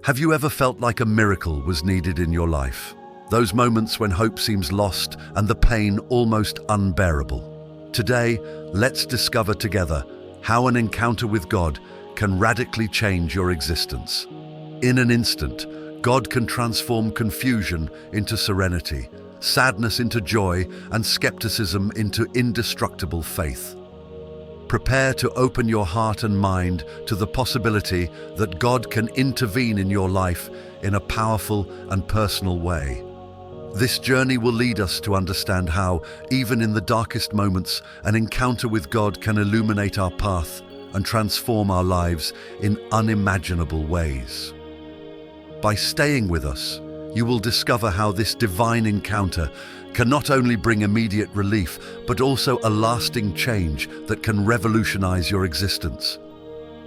Have you ever felt like a miracle was needed in your life? Those moments when hope seems lost and the pain almost unbearable. Today, let's discover together how an encounter with God can radically change your existence. In an instant, God can transform confusion into serenity, sadness into joy, and skepticism into indestructible faith. Prepare to open your heart and mind to the possibility that God can intervene in your life in a powerful and personal way. This journey will lead us to understand how, even in the darkest moments, an encounter with God can illuminate our path and transform our lives in unimaginable ways. By staying with us, you will discover how this divine encounter can not only bring immediate relief, but also a lasting change that can revolutionize your existence.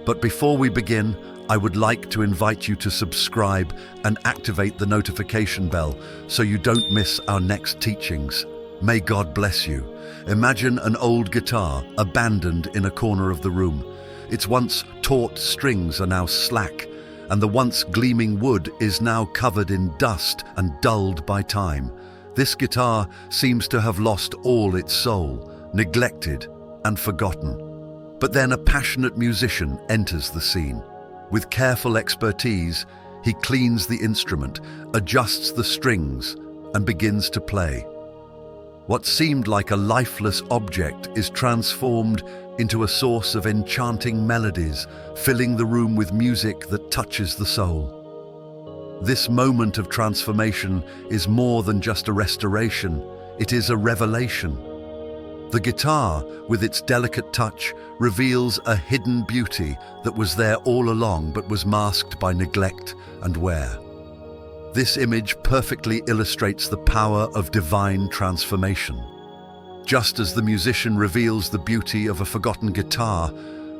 But before we begin, I would like to invite you to subscribe and activate the notification bell so you don't miss our next teachings. May God bless you. Imagine an old guitar abandoned in a corner of the room. Its once taut strings are now slack, and the once gleaming wood is now covered in dust and dulled by time. This guitar seems to have lost all its soul, neglected and forgotten. But then a passionate musician enters the scene. With careful expertise, he cleans the instrument, adjusts the strings, and begins to play. What seemed like a lifeless object is transformed into a source of enchanting melodies, filling the room with music that touches the soul. This moment of transformation is more than just a restoration, it is a revelation. The guitar, with its delicate touch, reveals a hidden beauty that was there all along but was masked by neglect and wear. This image perfectly illustrates the power of divine transformation. Just as the musician reveals the beauty of a forgotten guitar,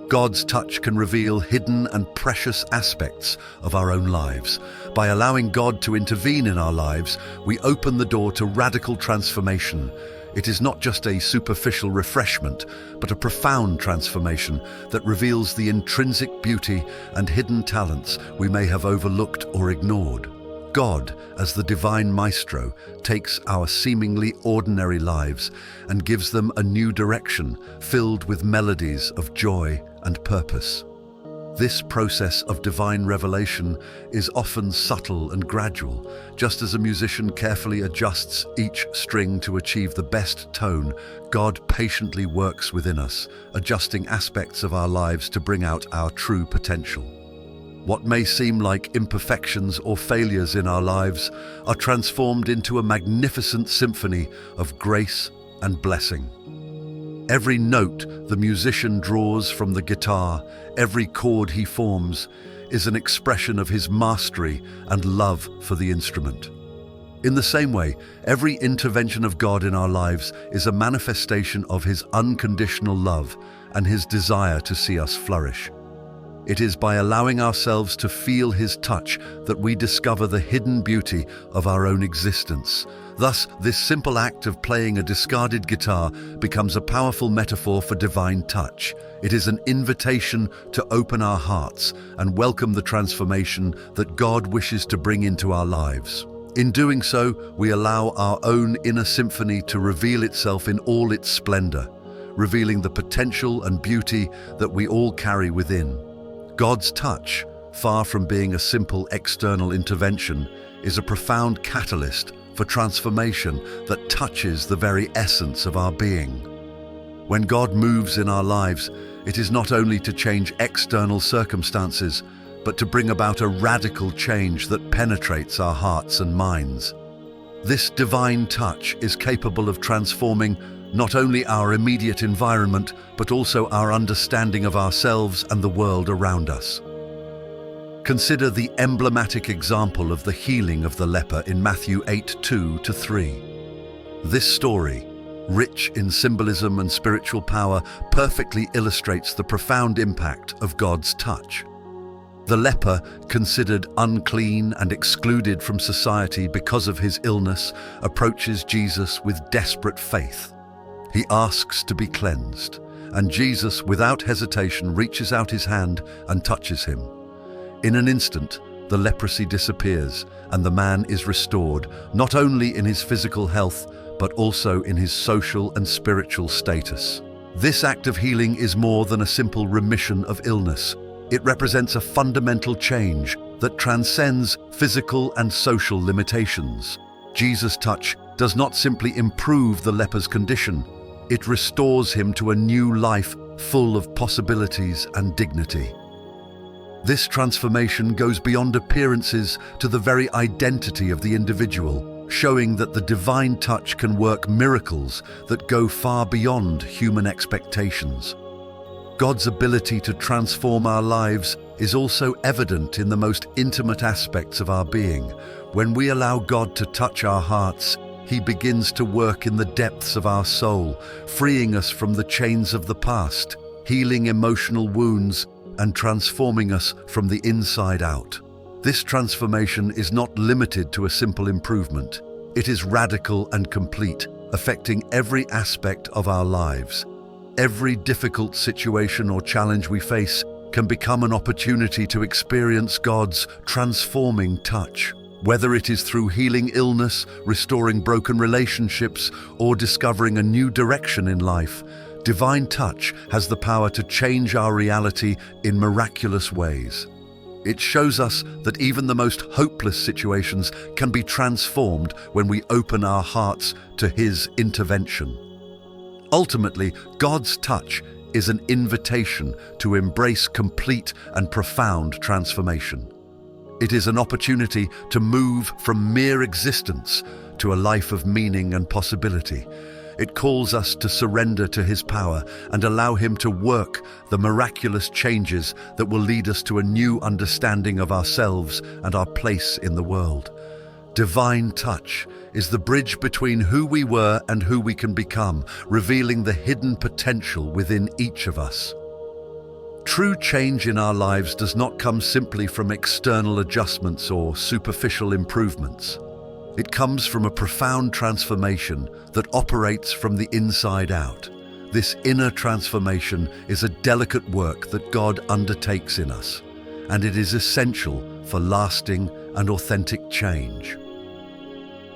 God's touch can reveal hidden and precious aspects of our own lives. By allowing God to intervene in our lives, we open the door to radical transformation. It is not just a superficial refreshment, but a profound transformation that reveals the intrinsic beauty and hidden talents we may have overlooked or ignored. God, as the divine maestro, takes our seemingly ordinary lives and gives them a new direction filled with melodies of joy and purpose. This process of divine revelation is often subtle and gradual. Just as a musician carefully adjusts each string to achieve the best tone, God patiently works within us, adjusting aspects of our lives to bring out our true potential. What may seem like imperfections or failures in our lives are transformed into a magnificent symphony of grace and blessing. Every note the musician draws from the guitar, every chord he forms, is an expression of his mastery and love for the instrument. In the same way, every intervention of God in our lives is a manifestation of his unconditional love and his desire to see us flourish. It is by allowing ourselves to feel his touch that we discover the hidden beauty of our own existence. Thus, this simple act of playing a discarded guitar becomes a powerful metaphor for divine touch. It is an invitation to open our hearts and welcome the transformation that God wishes to bring into our lives. In doing so, we allow our own inner symphony to reveal itself in all its splendor, revealing the potential and beauty that we all carry within. God's touch, far from being a simple external intervention, is a profound catalyst for transformation that touches the very essence of our being. When God moves in our lives, it is not only to change external circumstances, but to bring about a radical change that penetrates our hearts and minds. This divine touch is capable of transforming not only our immediate environment, but also our understanding of ourselves and the world around us. Consider the emblematic example of the healing of the leper in Matthew 8:2-3. This story, rich in symbolism and spiritual power, perfectly illustrates the profound impact of God's touch. The leper, considered unclean and excluded from society because of his illness, approaches Jesus with desperate faith. He asks to be cleansed, and Jesus, without hesitation, reaches out his hand and touches him. In an instant, the leprosy disappears, and the man is restored, not only in his physical health, but also in his social and spiritual status. This act of healing is more than a simple remission of illness. It represents a fundamental change that transcends physical and social limitations. Jesus' touch does not simply improve the leper's condition, it restores him to a new life full of possibilities and dignity. This transformation goes beyond appearances to the very identity of the individual, showing that the divine touch can work miracles that go far beyond human expectations. God's ability to transform our lives is also evident in the most intimate aspects of our being. When we allow God to touch our hearts, He begins to work in the depths of our soul, freeing us from the chains of the past, healing emotional wounds, and transforming us from the inside out. This transformation is not limited to a simple improvement. It is radical and complete, affecting every aspect of our lives. Every difficult situation or challenge we face can become an opportunity to experience God's transforming touch. Whether it is through healing illness, restoring broken relationships, or discovering a new direction in life, divine touch has the power to change our reality in miraculous ways. It shows us that even the most hopeless situations can be transformed when we open our hearts to His intervention. Ultimately, God's touch is an invitation to embrace complete and profound transformation. It is an opportunity to move from mere existence to a life of meaning and possibility. It calls us to surrender to His power and allow Him to work the miraculous changes that will lead us to a new understanding of ourselves and our place in the world. Divine touch is the bridge between who we were and who we can become, revealing the hidden potential within each of us. True change in our lives does not come simply from external adjustments or superficial improvements. It comes from a profound transformation that operates from the inside out. This inner transformation is a delicate work that God undertakes in us, and it is essential for lasting and authentic change.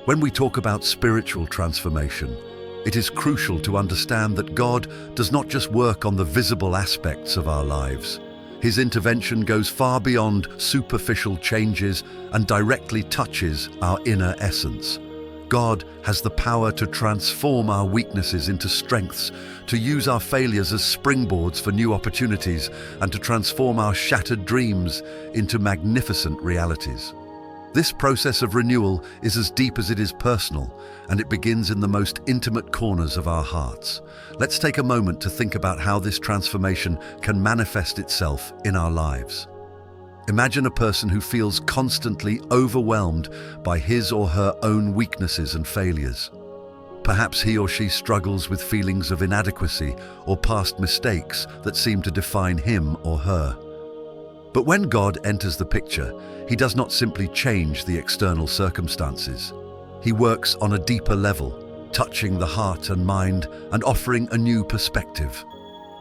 When we talk about spiritual transformation, it is crucial to understand that God does not just work on the visible aspects of our lives. His intervention goes far beyond superficial changes and directly touches our inner essence. God has the power to transform our weaknesses into strengths, to use our failures as springboards for new opportunities, and to transform our shattered dreams into magnificent realities. This process of renewal is as deep as it is personal, and it begins in the most intimate corners of our hearts. Let's take a moment to think about how this transformation can manifest itself in our lives. Imagine a person who feels constantly overwhelmed by his or her own weaknesses and failures. Perhaps he or she struggles with feelings of inadequacy or past mistakes that seem to define him or her. But when God enters the picture, He does not simply change the external circumstances. He works on a deeper level, touching the heart and mind and offering a new perspective.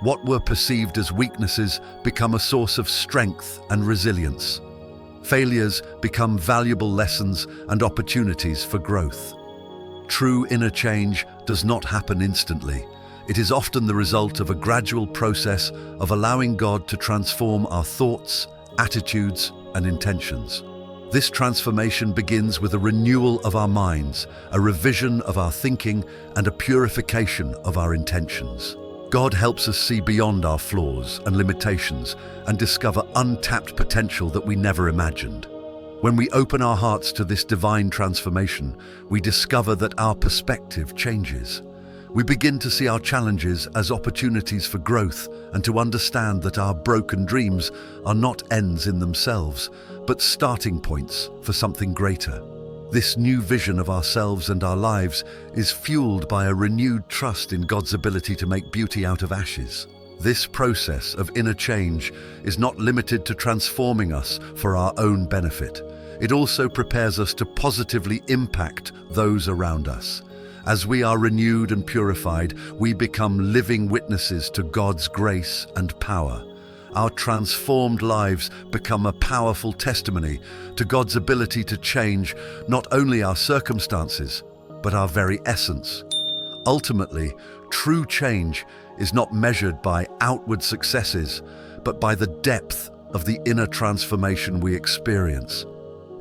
What were perceived as weaknesses become a source of strength and resilience. Failures become valuable lessons and opportunities for growth. True inner change does not happen instantly. It is often the result of a gradual process of allowing God to transform our thoughts, attitudes, and intentions. This transformation begins with a renewal of our minds, a revision of our thinking, and a purification of our intentions. God helps us see beyond our flaws and limitations and discover untapped potential that we never imagined. When we open our hearts to this divine transformation, we discover that our perspective changes. We begin to see our challenges as opportunities for growth and to understand that our broken dreams are not ends in themselves, but starting points for something greater. This new vision of ourselves and our lives is fueled by a renewed trust in God's ability to make beauty out of ashes. This process of inner change is not limited to transforming us for our own benefit. It also prepares us to positively impact those around us. As we are renewed and purified, we become living witnesses to God's grace and power. our transformed lives become a powerful testimony to God's ability to change not only our circumstances, but our very essence. Ultimately, true change is not measured by outward successes, but by the depth of the inner transformation we experience.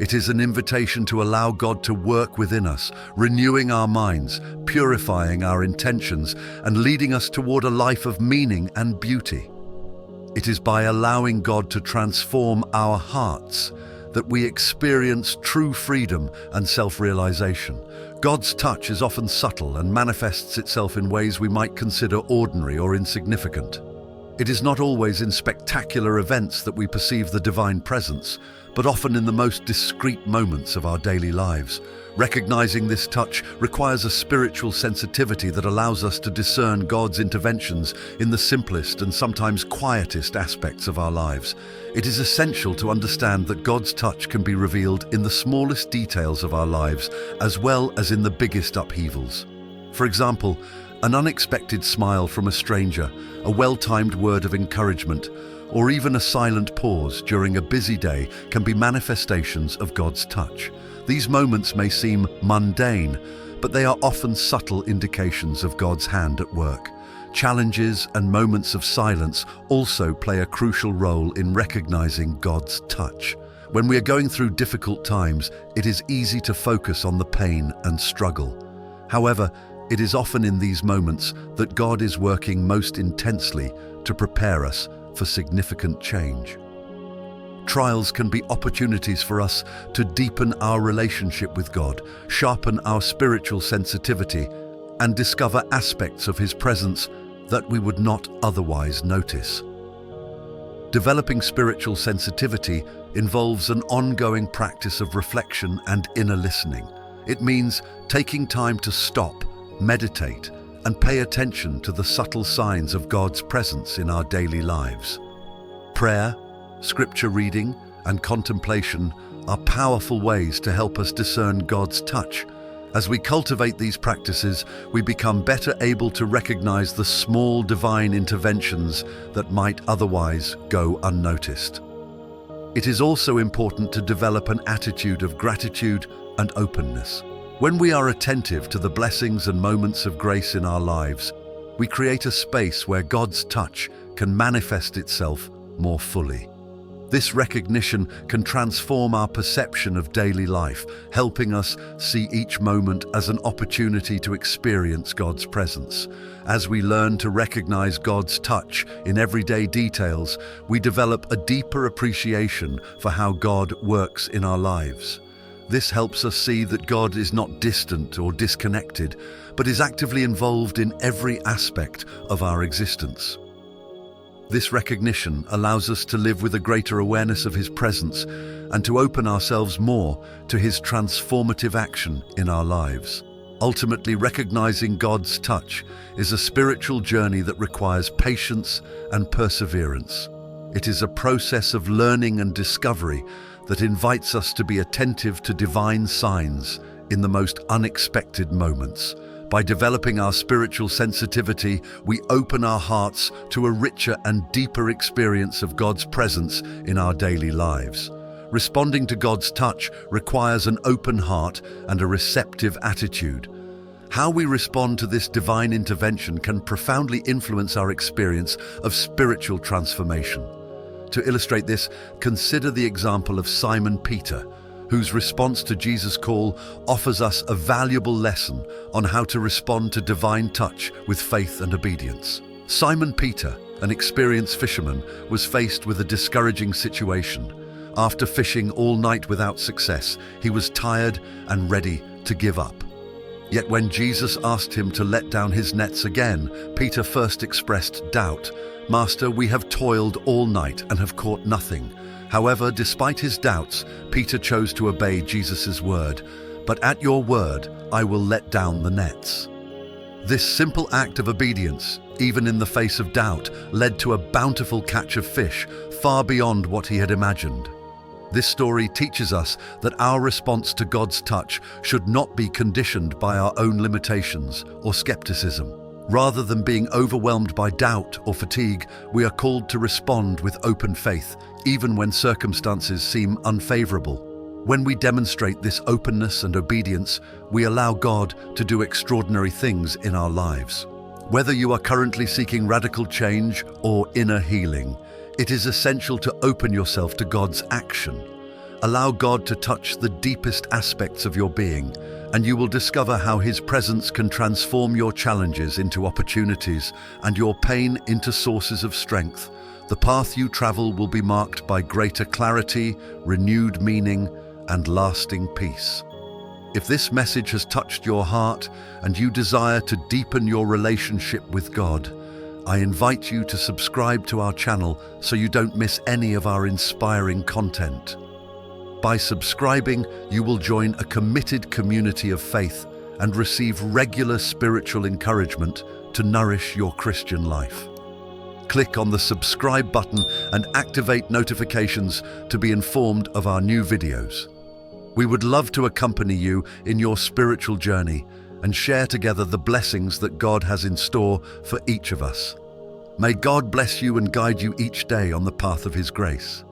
It is an invitation to allow God to work within us, renewing our minds, purifying our intentions, and leading us toward a life of meaning and beauty. It is by allowing God to transform our hearts that we experience true freedom and self-realization. God's touch is often subtle and manifests itself in ways we might consider ordinary or insignificant. It is not always in spectacular events that we perceive the divine presence, but often in the most discreet moments of our daily lives. Recognizing this touch requires a spiritual sensitivity that allows us to discern God's interventions in the simplest and sometimes quietest aspects of our lives. It is essential to understand that God's touch can be revealed in the smallest details of our lives, as well as in the biggest upheavals. For example, an unexpected smile from a stranger, a well-timed word of encouragement, or even a silent pause during a busy day can be manifestations of God's touch. These moments may seem mundane, but they are often subtle indications of God's hand at work. Challenges and moments of silence also play a crucial role in recognizing God's touch. When we are going through difficult times, it is easy to focus on the pain and struggle. However, it is often in these moments that God is working most intensely to prepare us for significant change. Trials can be opportunities for us to deepen our relationship with God, sharpen our spiritual sensitivity, and discover aspects of His presence that we would not otherwise notice. Developing spiritual sensitivity involves an ongoing practice of reflection and inner listening. It means taking time to stop, meditate, and pay attention to the subtle signs of God's presence in our daily lives. Prayer, scripture reading, and contemplation are powerful ways to help us discern God's touch. As we cultivate these practices, we become better able to recognize the small divine interventions that might otherwise go unnoticed. It is also important to develop an attitude of gratitude and openness. When we are attentive to the blessings and moments of grace in our lives, we create a space where God's touch can manifest itself more fully. This recognition can transform our perception of daily life, helping us see each moment as an opportunity to experience God's presence. As we learn to recognize God's touch in everyday details, we develop a deeper appreciation for how God works in our lives. This helps us see that God is not distant or disconnected, but is actively involved in every aspect of our existence. This recognition allows us to live with a greater awareness of His presence and to open ourselves more to His transformative action in our lives. Ultimately, recognizing God's touch is a spiritual journey that requires patience and perseverance. It is a process of learning and discovery that invites us to be attentive to divine signs in the most unexpected moments. By developing our spiritual sensitivity, we open our hearts to a richer and deeper experience of God's presence in our daily lives. Responding to God's touch requires an open heart and a receptive attitude. How we respond to this divine intervention can profoundly influence our experience of spiritual transformation. To illustrate this, consider the example of Simon Peter, whose response to Jesus' call offers us a valuable lesson on how to respond to divine touch with faith and obedience. Simon Peter, an experienced fisherman, was faced with a discouraging situation. After fishing all night without success, he was tired and ready to give up. Yet when Jesus asked him to let down his nets again, Peter first expressed doubt. "Master, we have toiled all night and have caught nothing." However, despite his doubts, Peter chose to obey Jesus' word. "But at your word, I will let down the nets." This simple act of obedience, even in the face of doubt, led to a bountiful catch of fish, far beyond what he had imagined. This story teaches us that our response to God's touch should not be conditioned by our own limitations or skepticism. Rather than being overwhelmed by doubt or fatigue, we are called to respond with open faith, even when circumstances seem unfavorable. When we demonstrate this openness and obedience, we allow God to do extraordinary things in our lives. Whether you are currently seeking radical change or inner healing, it is essential to open yourself to God's action. Allow God to touch the deepest aspects of your being, and you will discover how His presence can transform your challenges into opportunities and your pain into sources of strength. The path you travel will be marked by greater clarity, renewed meaning, and lasting peace. If this message has touched your heart and you desire to deepen your relationship with God, I invite you to subscribe to our channel so you don't miss any of our inspiring content. By subscribing, you will join a committed community of faith and receive regular spiritual encouragement to nourish your Christian life. Click on the subscribe button and activate notifications to be informed of our new videos. We would love to accompany you in your spiritual journey and share together the blessings that God has in store for each of us. May God bless you and guide you each day on the path of His grace.